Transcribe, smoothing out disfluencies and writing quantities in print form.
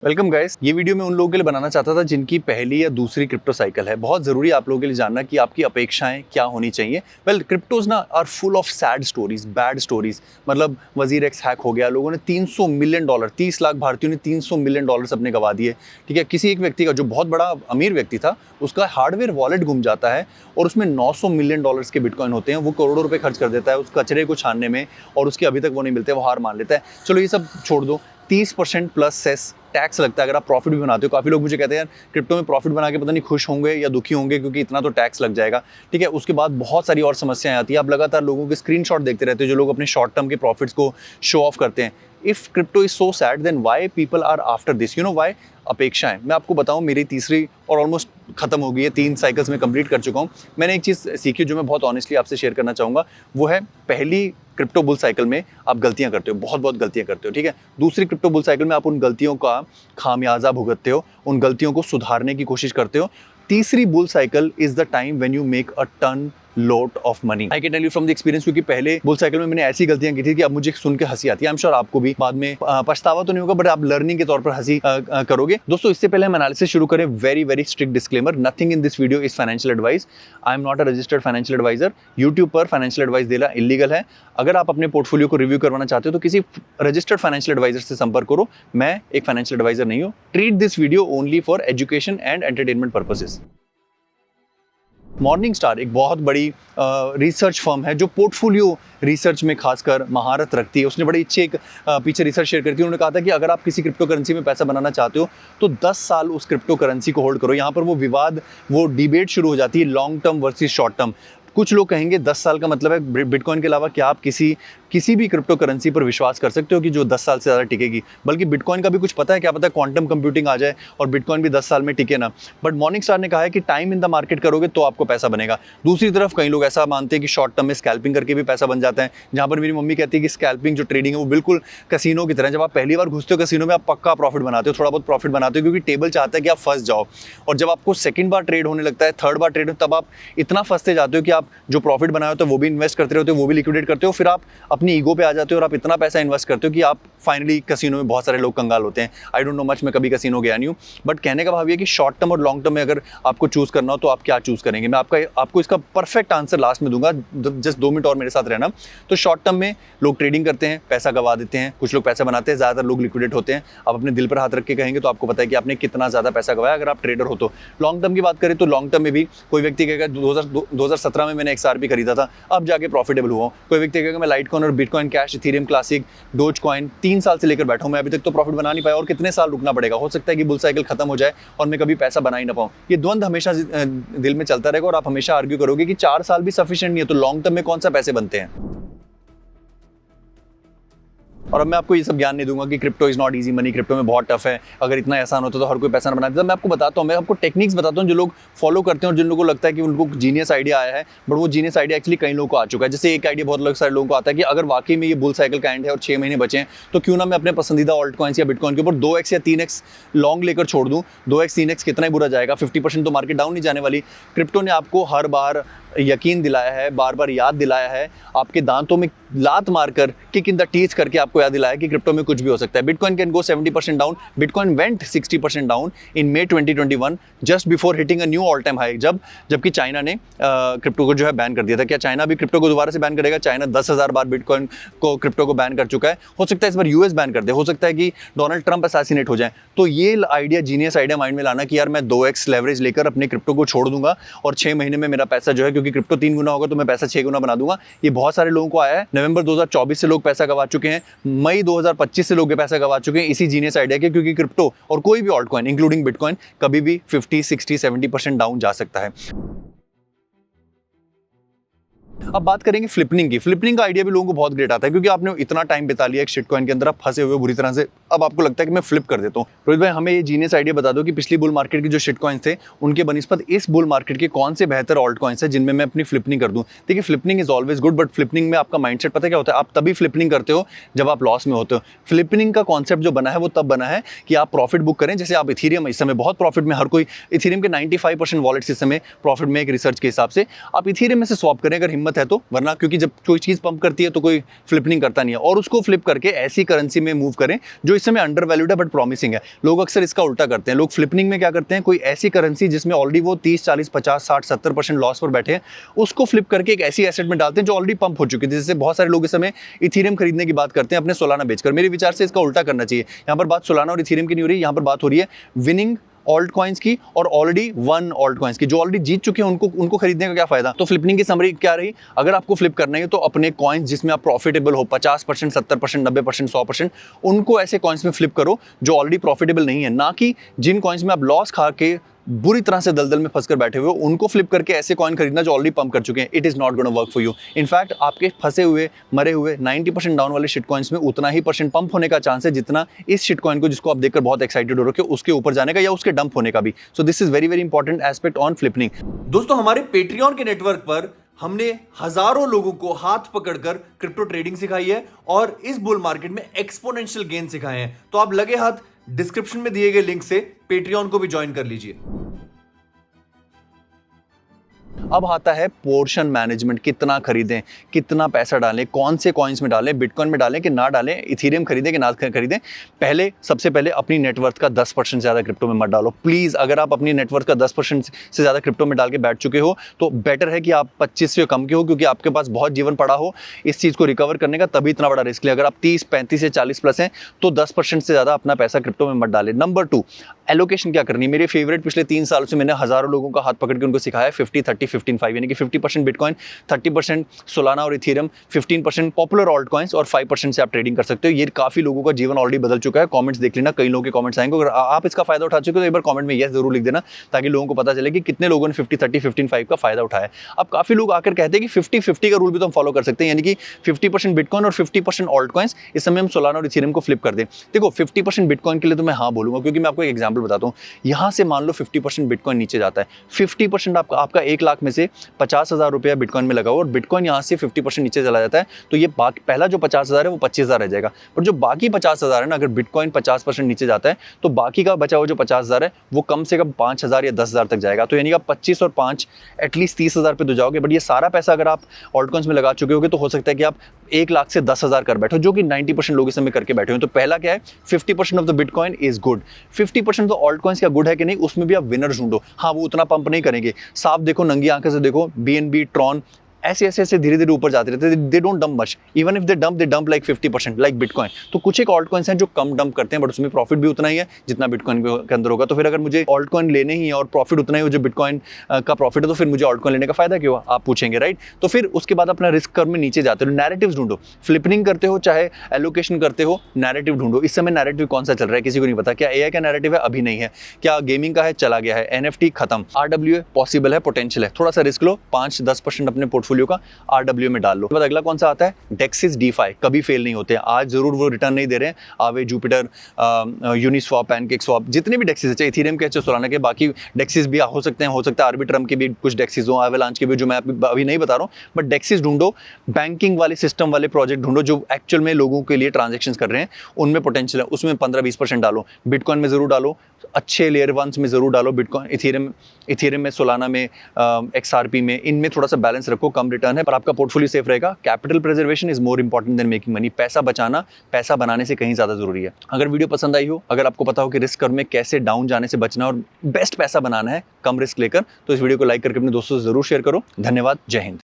Welcome guys. ये video मैं उन लोगों के लिए बनाना चाहता था जिनकी पहली या दूसरी क्रिप्टो साइकिल है। बहुत ज़रूरी है आप लोगों के लिए जानना कि आपकी अपेक्षाएं क्या होनी चाहिए। वेल क्रिप्टोज ना are full of sad stories, bad stories. मतलब वजीर एक्स हैक हो गया, लोगों ने 300 मिलियन डॉलर, 30 लाख भारतीयों ने 300 मिलियन डॉलर अपने गवा दिए। ठीक है, किसी एक व्यक्ति का जो बहुत बड़ा अमीर व्यक्ति था उसका हार्डवेयर वॉलेट गुम जाता है और उसमें 900 मिलियन डॉलर्स के बिटकॉइन होते हैं। वो करोड़ों रुपए खर्च कर देता है उस कचरे को छानने में और उसके अभी तक वो नहीं मिलते, वो हार मान लेता है। चलो ये सब छोड़ दो, 30% प्लस सेस टैक्स लगता है अगर आप प्रॉफिट भी बनाते हो। काफ़ी लोग मुझे कहते हैं यार क्रिप्टो में प्रॉफिट बना के पता नहीं खुश होंगे या दुखी होंगे क्योंकि इतना तो टैक्स लग जाएगा। ठीक है, उसके बाद बहुत सारी और समस्याएं आती है। आप लगातार लोगों के स्क्रीनशॉट देखते रहते हो जो लोग अपने शॉर्ट टर्म के प्रॉफिट्स को शो ऑफ करते हैं। If crypto is so sad then why people are after this, you know why? अपेक्षाएं। मैं आपको बताऊं, मेरी तीसरी और ऑलमोस्ट खत्म हो गई है, 3 साइकिल्स में कंप्लीट कर चुका हूं। मैंने एक चीज़ सीखी जो मैं बहुत ऑनेस्टली आपसे शेयर करना चाहूँगा, वो है पहली क्रिप्टो बुल साइकिल में आप गलतियां करते हो, बहुत गलतियां करते हो। ठीक है, दूसरी क्रिप्टो बुल साइकिल में आप उन गलतियों का खामियाजा भुगतते हो, उन गलतियों को सुधारने की कोशिश करते हो। तीसरी bull cycle is the time when you make a ton lot of money. I can tell you from the experience, क्योंकि पहले बुल साइकिल में मैंने ऐसी गलतियां की थी कि अब मुझे सुन के हंसी आती है। आई एम श्योर आपको भी बाद में पछतावा तो नहीं होगा, बट आप लर्निंग के तौर पर हंसी करोगे। दोस्तों इससे पहले हम एनालिसिस शुरू करें, very strict disclaimer, nothing in this video is financial advice. I am not a registered financial advisor. YouTube पर फाइनेंशियल एडवाइस देना इलीगल है। अगर आप अपने पोर्टफोलियो को रिव्यू करवाना चाहते हो तो किसी रजिस्टर्ड फाइनेंशियल एडवाइजर से संपर्क करो। मैं एक फाइनेंशियल एडवाइजर नहीं हूँ। Treat this video only for education and entertainment purposes. Morning star एक बहुत बड़ी रिसर्च फर्म है जो पोर्टफोलियो रिसर्च में खासकर महारत रखती है। उसने बड़ी अच्छी एक पीछे रिसर्च शेयर करती है। उन्होंने कहा था कि अगर आप किसी क्रिप्टो करेंसी में पैसा बनाना चाहते हो तो 10 साल उस क्रिप्टो करेंसी को होल्ड करो। यहाँ पर वो विवाद, वो डिबेट शुरू हो जाती है, long term versus short term. कुछ लोग कहेंगे 10 साल का मतलब है बिटकॉइन के अलावा क्या आप किसी भी क्रिप्टो करेंसी पर विश्वास कर सकते हो कि जो 10 साल से ज़्यादा टिकेगी? बल्कि बिटकॉइन का भी कुछ पता है, क्या पता है क्वांटम कंप्यूटिंग आ जाए और बिटकॉइन भी 10 साल में टिके ना। बट मॉर्निंग स्टार ने कहा है कि टाइम इन द मार्केट करोगे तो आपको पैसा बनेगा। दूसरी तरफ कई लोग ऐसा मानते हैं कि शॉर्ट टर्म में स्कैल्पिंग करके भी पैसा बन जाता है, जहाँ पर मेरी मम्मी कहती है कि स्कैल्पिंग जो ट्रेडिंग है वो बिल्कुल कसिनो की तरह। जब आप पहली बार घुसते हो कसिनो में आप पक्का प्रॉफिट बनाते हो, थोड़ा बहुत प्रॉफिट बनाते हो, क्योंकि टेबल चाहता है कि आप फंस जाओ। और जब आपको सेकंड बार ट्रेड होने लगता है, थर्ड बार ट्रेड, तब आप इतना फंसते जाते हो कि आप जो प्रॉफिट बनाए तो वो भी इन्वेस्ट करते रहते हो, वो भी लिक्विडेट करते हो। फिर आप अपनी ईगो पे आ जाते हो और आप इतना पैसा इन्वेस्ट करते हो कि आप फाइनली कसिनो में बहुत सारे लोग कंगाल होते हैं। आई डोंट नो मच, मैं कभी कसिनो गया नहीं हूँ, बट कहने का भाव ये कि शॉर्ट टर्म और लॉन्ग टर्म में अगर आपको चूज करना हो तो आप क्या चूज करेंगे? मैं आपको इसका परफेक्ट आंसर लास्ट में दूंगा। जस्ट 2 मिनट और मेरे साथ रहना। तो शॉर्ट टर्म में लोग ट्रेडिंग करते हैं, पैसा गवा देते हैं, कुछ लोग पैसा बनाते हैं, ज़्यादातर लोग लिक्विडेट होते हैं। आप अपने दिल पर हाथ रख के कहेंगे तो आपको पता है कि आपने कितना ज़्यादा पैसा गवाया अगर आप ट्रेडर हो तो। लॉन्ग टर्म की बात करें तो लॉन्ग टर्म में भी कोई व्यक्ति कहेगा 2017 में मैंने XRP खरीदा था, अब जाके प्रॉफिटेबल हुआ। कोई व्यक्ति कहेगा मैं लाइटकॉइन और bitcoin cash, Ethereum classic, dose coin 3 साल से लेकर बैठा हूं, मैं अभी तक तो प्रॉफिट बना नहीं पाया और कितने साल रुकना पड़ेगा। हो सकता है कि बुल साइकिल खत्म हो जाए और मैं कभी पैसा बना ही ना पाऊं। ये द्वंद हमेशा दिल में चलता रहेगा और आप हमेशा आर्ग्यू करोगे कि 4 साल भी सफिशिएंट नहीं है, तो लॉन्ग टर्म में कौन सा पैसे बनते हैं? और अब मैं आपको ये सब ज्ञान नहीं दूंगा कि crypto is not easy money, crypto में बहुत टफ है, अगर इतना आसान होता तो हर कोई पैसा ना बना देता। मैं आपको बताता हूँ, मैं आपको टेक्निक्स बताता हूँ जो लोग फॉलो करते हैं और जिन लोगों को लगता है कि उनको जीनियस आइडिया आया है, बट वो जीनियस आइडिया एक्चुअली कई लोगों को आ चुका है। जैसे एक आइडिया बहुत सारे लोगों को आता है कि अगर वाकई में ये बुल साइकिल का एंड है और 6 महीने बचे हैं तो क्यों ना मैं अपने पसंदीदा ऑल्ट कॉइन्स या बिटकॉइन के ऊपर 2x या 3x लॉन्ग लेकर छोड़ दूँ। 2x 3x कितना ही बुरा जाएगा, 50% तो मार्केट डाउन नहीं जाने वाली। क्रिप्टो ने आपको हर बार यकीन दिलाया है, बार बार याद दिलाया है, आपके दांतों में लात मारकर, किक इन द टीथ करके आपको याद दिलाया कि क्रिप्टो में कुछ भी हो सकता है। Bitcoin can go 70% down. Bitcoin went 60% down in May 2021 just before hitting a new all time high, जबकि चाइना ने क्रिप्टो को जो है बैन कर दिया था। क्या चाइना भी क्रिप्टो को दोबारा से बैन करेगा? चाइना 10,000 बार बिटकॉइन को, क्रिप्टो को बैन कर चुका है। हो सकता है इस बार यूएस बैन कर दे, हो सकता है कि डोनाल्ड ट्रंप असैसिनेट हो जाए। तो ये आइडिया, जीनियस आइडिया माइंड में लाना कि यार मैं 2x लेवरेज लेकर अपने क्रिप्टो को छोड़ दूंगा और 6 महीने में मेरा पैसा जो है, क्योंकि क्रिप्टो 3 गुना होगा तो मैं पैसा 6 गुना बना दूंगा। ये बहुत सारे लोगों को आया है। नवंबर 2024 से लोग पैसा गवा चुके हैं, मई 2025 से लोग पैसा गवा चुके हैं इसी जीनियस आइडिया के, क्योंकि क्रिप्टो और कोई भी ऑल्ट कॉइन इंक्लूडिंग बिटकॉइन कभी भी 50, 60, 70% डाउन जा सकता है। अब बात करेंगे फ्लिपिंग की। फ्लिपिंग का आइडिया भी लोगों को बहुत ग्रेट आता है, क्योंकि आपने इतना टाइम बिता लिया एक शिट कॉइन के अंदर, आप फंसे हुए बुरी तरह से, अब आपको लगता है कि मैं फ्लिप कर देता हूँ। रोहित भाई हमें ये जीनियस आइडिया बता दो कि पिछली बुल मार्केट के जो शिट कॉइन्स थे उनके बनिस्पत इस बुल मार्केट के कौन से बेहतर ऑल्ट कॉइन्स हैं जिनमें मैं अपनी फ्लिपिंग कर दूँ। देखिए flipping is always good, but flipping में आपका माइंडसेट पता क्या होता है? आप तभी फ्लिपिंग करते हो जब आप लॉस में होते हो। फ्लिपिंग का कॉन्सेप्ट जो बना है वो तब बना है कि आप प्रॉफिट बुक करें। जैसे आप इथेरियम इस समय बहुत प्रॉफिट में, हर कोई इथेरियम के 95% वॉलेट्स इस समय प्रॉफिट में एक रिसर्च के हिसाब से, आप इथेरियम में से स्वैप करें। अगर हिम्मत हिम्मत है तो, वरना क्योंकि जब कोई चीज़ पंप करती है तो कोई फ्लिप नहीं करता नहीं है, और उसको फ्लिप करके ऐसी करेंसी में मूव करें जो इस समय अंडर वैल्यूड है बट प्रॉमिसिंग है। लोग अक्सर इसका उल्टा करते हैं। लोग फ्लिपिंग में क्या करते हैं, कोई ऐसी करेंसी जिसमें ऑलरेडी वो 30, 40, 50, 60, 70% लॉस पर बैठे हैं, उसको फ्लिप करके एक ऐसी एसेट में डालते हैं जो ऑलरेडी पंप हो चुकी है। जैसे बहुत सारे लोग इस समय इथीरियम खरीदने की बात करते हैं अपने सोलाना बेचकर। मेरे विचार से इसका उल्टा करना चाहिए। यहाँ पर बात सोलाना और इथीरियम की नहीं हो रही, यहाँ पर बात हो रही है विनिंग ऑल्ट कॉइन्स की और ऑलरेडी वन ऑल्ट कॉइन्स की। जो ऑलरेडी जीत चुके हैं उनको खरीदने का क्या फायदा। तो फ्लिपिंग की समरी क्या रही, अगर आपको फ्लिप करना है तो अपने कॉइन्स जिसमें आप प्रॉफिटेबल हो 50%, 70%, 90%, 100%, उनको ऐसे कॉइन्स में फ्लिप करो जो ऑलरेडी प्रॉफिटेबल नहीं है, ना कि जिन कॉइन्स में आप लॉस खा के बुरी तरह से दलदल में फंसकर बैठे हुए हो उनको फ्लिप करके ऐसे कॉइन खरीदना जो ऑलरेडी पंप कर चुके हैं। It is not gonna work for you. In fact आपके फंसे हुए मरे हुए 90% डाउन वाले शिट कॉइन्स में उतना ही परसेंट पंप होने का चांस है जितना इस शिट कॉइन को, जिसको आप देखकर बहुत एक्साइटेड हो रखे हो, उसके ऊपर जाने का या उसके डंप होने का भी। So this is very very important aspect on flipping. दोस्तों, हमारे पेट्रियन के नेटवर्क पर हमने हजारों लोगों को हाथ पकड़कर क्रिप्टो ट्रेडिंग सिखाई है और इस बुल मार्केट में एक्सपोनेंशियल गेन सिखाए हैं। तो आप लगे हाथ डिस्क्रिप्शन में दिए गए लिंक से पेट्रियन को भी ज्वाइन कर लीजिए। अब आता है पोर्शन मैनेजमेंट। कितना खरीदें, कितना पैसा डालें, कौन से कॉइन्स में डालें, बिटकॉइन में डालें कि ना डालें, इथीरियम खरीदें कि ना खरीदें। सबसे पहले अपनी नेटवर्थ का 10% से ज़्यादा क्रिप्टो में मत डालो प्लीज़। अगर आप अपनी नेटवर्थ का 10% से ज़्यादा क्रिप्टो में डाल के बैठ चुके हो तो बेटर है कि आप 25 से कम के हो, क्योंकि आपके पास बहुत जीवन पड़ा हो इस चीज़ को रिकवर करने का, तभी इतना बड़ा रिस्क लिया। अगर आप 30, 35 से 40 प्लस हैं तो 10% से ज़्यादा अपना पैसा क्रिप्टो में मत डालें। नंबर 2, एलोकेशन क्या करनी है। मेरे फेवरेट पिछले 3 साल से मैंने हज़ारों लोगों का हाथ पकड़ के उनको सिखाया 50, 30, 15, 5, यानी कि 50% बिटकॉइन, 30% सोलाना और इथीरियम, 15% पॉपुलर ऑल्ट कॉइन्स और 5% से आप ट्रेडिंग कर सकते हो। ये काफ़ी लोगों का जीवन ऑलरेडी बदल चुका है। कमेंट्स देख लेना, कई लोगों के कमेंट्स आएंगे। अगर आप इसका फायदा उठा चुके हो तो एक बार कमेंट में यस जरूर लिख देना, ताकि लोगों को पता चले कि कितने लोगों ने 50, 30, 15, 5 का फायदा उठाया। अब काफ़ी लोग आकर कहते हैं कि 50-50 का रूल भी तो हम फॉलो कर सकते हैं, यानी कि 50% बिटकॉइन और 50% ऑल्ट कॉइन्स। इस समय हम सोलाना और इथीरियम को फ्लिप कर दें। देखो 50% बिटकॉइन के लिए तो मैं हाँ बोलूंगा, क्योंकि मैं आपको एक एग्जाम्पल बताता हूँ। यहाँ से मान लो 50% बिटकॉइन नीचे जाता है, 50% आपका 1 लाख में से 50,000 रुपया बिटकॉइन में लगाओ और बिटकॉइन यहाँ से 50% नीचे चला जाता है, तो ये पहला जो 50,000 है वो 25,000 रह जाएगा। पर जो बाकी 50,000 है ना, अगर बिटकॉइन 50% नीचे जाता है तो बाकी का बचा हुआ जो 50,000 है वो कम से कम 5,000 या 10,000 तक जाएगा। तो यानी कि आप 25 और 5 एटलीस्ट 30,000 पे तो जाओगे। बट ये सारा पैसा अगर आप ऑल्ट कॉइन्स में लगा चुके होगे तो हो सकता है कि आप 1 लाख से 10,000 कर बैठो, जो कि 90% लोग इस समय करके बैठे हैं। तो पहला क्या है, 50% of the bitcoin is good. 50% of the alt coins क्या गुड है कि नहीं, उसमें भी आप विनर ढूंढो। हाँ, वो उतना पंप नहीं करेंगे, साफ देखो, नंगी आंखें से देखो, BNB, ट्रॉन ऐसे धीरे धीरे ऊपर जाते रहते हैं। They don't dump much, even if they dump like 50% like bitcoin. तो कुछ एक ऑल्ट कॉइन्स हैं जो कम डंप करते हैं, बट उसमें प्रॉफिट भी उतना ही है जितना बिटकॉइन के अंदर होगा। तो फिर अगर मुझे ऑल्ट कॉइन लेने ही है और प्रॉफिट उतना ही हो जो बिटकॉइन का प्रॉफिट है, तो फिर मुझे ऑल्ट कॉइन लेने का फायदा क्यों, आप पूछेंगे, राइट। तो फिर उसके बाद अपना रिस्क कर्व में नीचे जाते हो, नैरेटिव्स ढूंढो। फ्लिपिंग करते हो चाहे एलोकेशन करते हो, नैरेटिव ढूंढो। इस समय नैरेटिव कौन सा चल रहा है किसी को नहीं पता। क्या AI का नैरेटिव है, अभी नहीं है। क्या गेमिंग का है, चला गया है। NFT खत्म। RWA पॉसिबल है, पोटेंशियल है। थोड़ा सा रिस्क लो, 5-10% अपने पोर्टफोलियो का RWA में डाल लो। बाद अगला कौन सा आता है, डेक्सिस DeFi। कभी फेल नहीं होते। आज जरूर वो रिटर्न नहीं दे रहे हैं, आवे, जुपिटर, यूनिस्वैप, पैनकेकस्वैप, जितने भी डेक्सिस है, इथीरियम के, सोलाना के, बाकी डेक्सिस भी हो सकते हैं, आर्बिट्रम के भी कुछ डेक्सिस हो, एवलांच के भी, जो मैं अभी नहीं बता रहा हूँ। बट डेक्सिस ढूंढो, बैंकिंग वाले सिस्टम वाले प्रोजेक्ट ढूंढो जो एक्चुअल में लोगों के लिए ट्रांजेक्शन कर रहे हैं, उनमें पोटेंशियल है, उसमें 15-20% डालो। बिटकॉइन में जरूर डालो, अच्छे लेयर 1 में जरूर डालो। बिटकॉइन, इथीरियम में, सोलाना में, XRP में, इनमें थोड़ा सा बैलेंस रखो। कम रिटर्न है पर आपका पोर्टफोलियो सेफ रहेगा। Capital preservation is more important than making money. पैसा बचाना पैसा बनाने से कहीं ज्यादा जरूरी है। अगर वीडियो पसंद आई हो, अगर आपको पता हो कि रिस्क कर्व में कैसे डाउन जाने से बचना और बेस्ट पैसा बनाना है कम रिस्क लेकर, तो इस वीडियो को लाइक करके अपने दोस्तों से जरूर शेयर करो। धन्यवाद। जय हिंद।